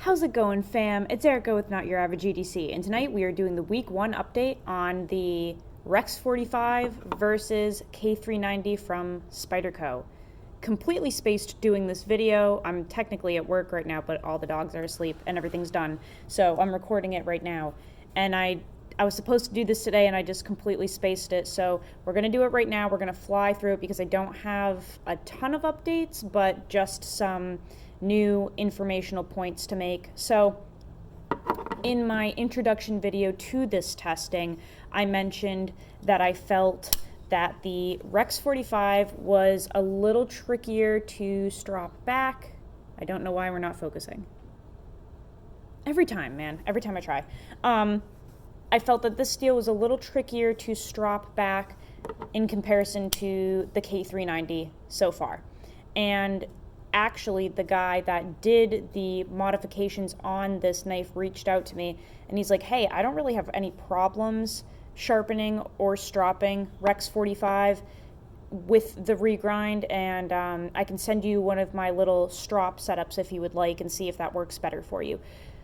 How's it going, fam? It's Erica with Not Your Average EDC, and tonight we are doing the Week 1 update on the REX45 versus K390 from Spyderco. Completely spaced doing this video. I'm technically at work right now, but all the dogs are asleep and everything's done, so I'm recording it right now. And I was supposed to do this today and I just completely spaced it, so we're going to do it right now. We're going to fly through it because I don't have a ton of updates, but just some new informational points to make. So in my introduction video to this testing, I mentioned that I felt that the REX45 was a little trickier to strop back. I don't know why we're not focusing. Every time, man. Every time I try. I felt that this steel was a little trickier to strop back in comparison to the K390 so far. And actually, the guy that did the modifications on this knife reached out to me and he's like, hey, I don't really have any problems sharpening or stropping REX45 with the regrind, and I can send you one of my little strop setups if you would like and see if that works better for you.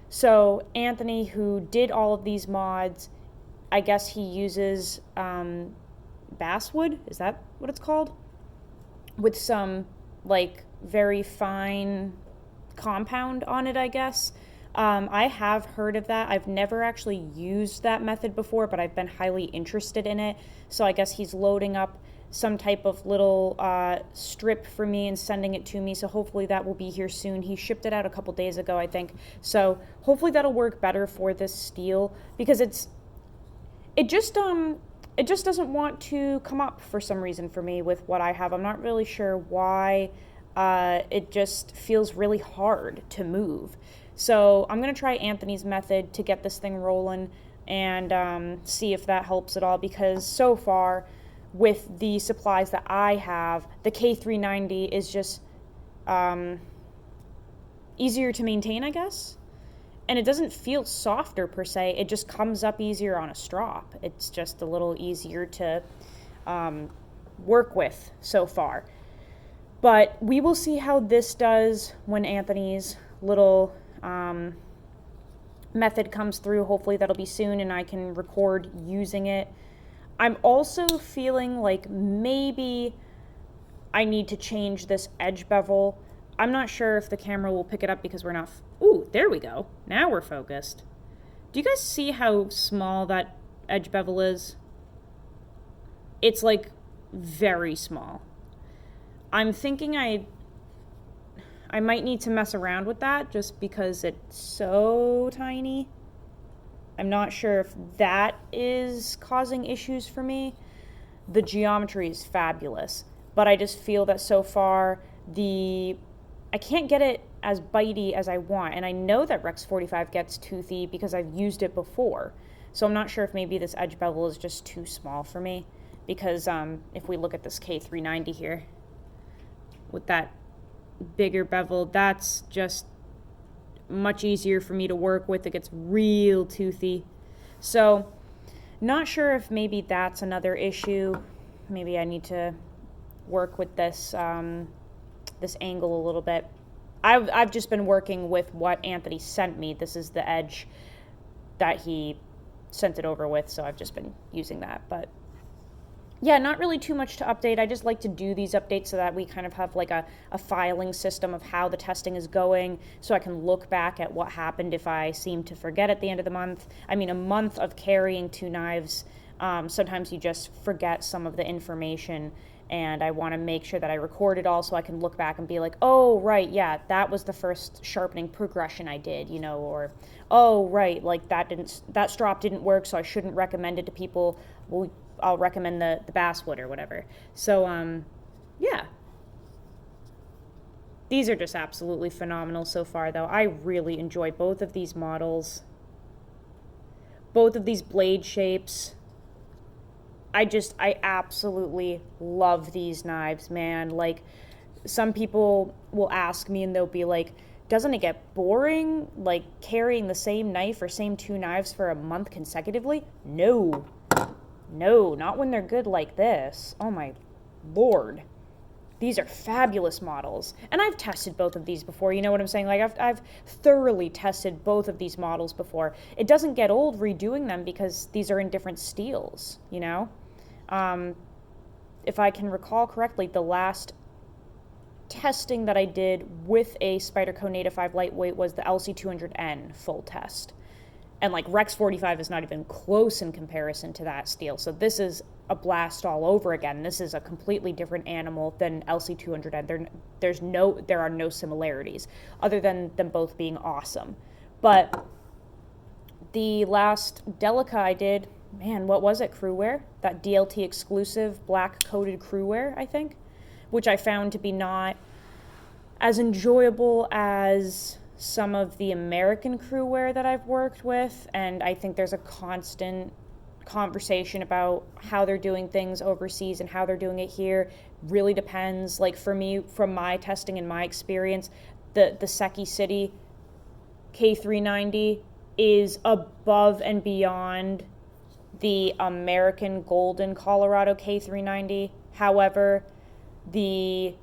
So Anthony, who did all of these mods, I guess he uses basswood, is that what it's called? With some like very fine compound on it, I guess. I have heard of that. I've never actually used that method before, but I've been highly interested in it. So I guess he's loading up some type of little strip for me and sending it to me. So hopefully that will be here soon. He shipped it out a couple days ago, I think. So hopefully that'll work better for this steel, because it just doesn't want to come up for some reason for me with what I have. I'm not really sure why. It just feels really hard to move. So I'm going to try Anthony's method to get this thing rolling and see if that helps at all, because so far with the supplies that I have, the K390 is just easier to maintain, I guess. And it doesn't feel softer per se. It just comes up easier on a strop. It's just a little easier to work with so far. But we will see how this does when Anthony's little method comes through. Hopefully that'll be soon and I can record using it. I'm also feeling like maybe I need to change this edge bevel. I'm not sure if the camera will pick it up because we're not... Ooh, there we go. Now we're focused. Do you guys see how small that edge bevel is? It's like very small. I'm thinking I might need to mess around with that just because it's so tiny. I'm not sure if that is causing issues for me. The geometry is fabulous, but I just feel that so far I can't get it as bitey as I want, and I know that REX45 gets toothy because I've used it before. So I'm not sure if maybe this edge bevel is just too small for me, because if we look at this K390 here, with that bigger bevel, that's just much easier for me to work with. It gets real toothy. So not sure if maybe that's another issue. Maybe I need to work with this this angle a little bit. I've just been working with what Anthony sent me. This is the edge that he sent it over with, so I've just been using that. But yeah, not really too much to update. I just like to do these updates so that we kind of have like a filing system of how the testing is going, so I can look back at what happened if I seem to forget at the end of the month. I mean, a month of carrying two knives, sometimes you just forget some of the information, and I want to make sure that I record it all so I can look back and be like, oh, right, yeah, that was the first sharpening progression I did, you know, or, oh, right, like that strop didn't work, so I shouldn't recommend it to people. Well, I'll recommend the basswood or whatever. So, yeah. These are just absolutely phenomenal so far, though. I really enjoy both of these models. Both of these blade shapes. I absolutely love these knives, man. Like, some people will ask me and they'll be like, doesn't it get boring, like, carrying the same knife or same two knives for a month consecutively? No, not when they're good like this. Oh my Lord. These are fabulous models. And I've tested both of these before, you know what I'm saying? Like, I've thoroughly tested both of these models before. It doesn't get old redoing them because these are in different steels, you know? If I can recall correctly, the last testing that I did with a Spyderco Native 5 lightweight was the LC200N full test. And like REX45 is not even close in comparison to that steel. So this is a blast all over again. This is a completely different animal than LC200N. There are no similarities other than them both being awesome. But the last Delica I did, man, what was it, crewwear? That DLT exclusive black coated crewwear, I think, which I found to be not as enjoyable as some of the American crewwear that I've worked with, and I think there's a constant conversation about how they're doing things overseas and how they're doing it here. Really depends. Like for me, from my testing and my experience, the Seki City K390 is above and beyond the American Golden Colorado K390. However, the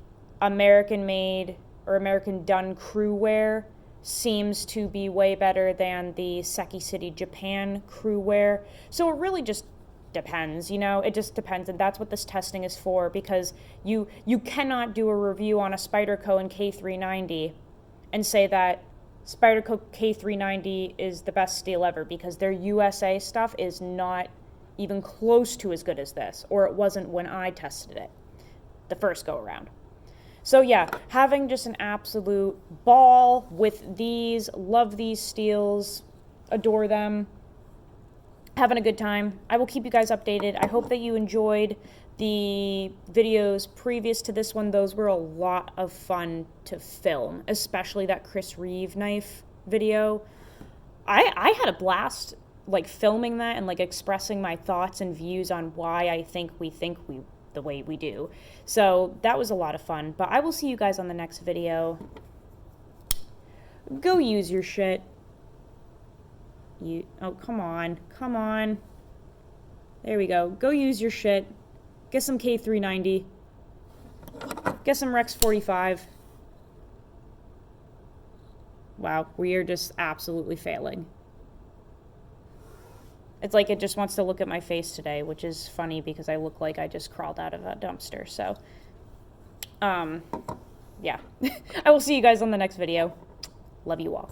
American made or American done crewwear seems to be way better than the Seki City Japan crewwear. So it really just depends, you know, it just depends, and that's what this testing is for, because you cannot do a review on a Spyderco and K390 and say that Spyderco K390 is the best steel ever, because their USA stuff is not even close to as good as this, or it wasn't when I tested it the first go around. So yeah, having just an absolute ball with these, love these steels, adore them, having a good time. I will keep you guys updated. I hope that you enjoyed the videos previous to this one. Those were a lot of fun to film, especially that Chris Reeve knife video. I had a blast like filming that and like expressing my thoughts and views on why I think we the way we do. So that was a lot of fun, but I will see you guys on the next video. Go use your shit. Oh, come on. There we go. Go use your shit. Get some K390. Get some REX45. Wow, we are just absolutely failing. It's like it just wants to look at my face today, which is funny because I look like I just crawled out of a dumpster. So, yeah. I will see you guys on the next video. Love you all.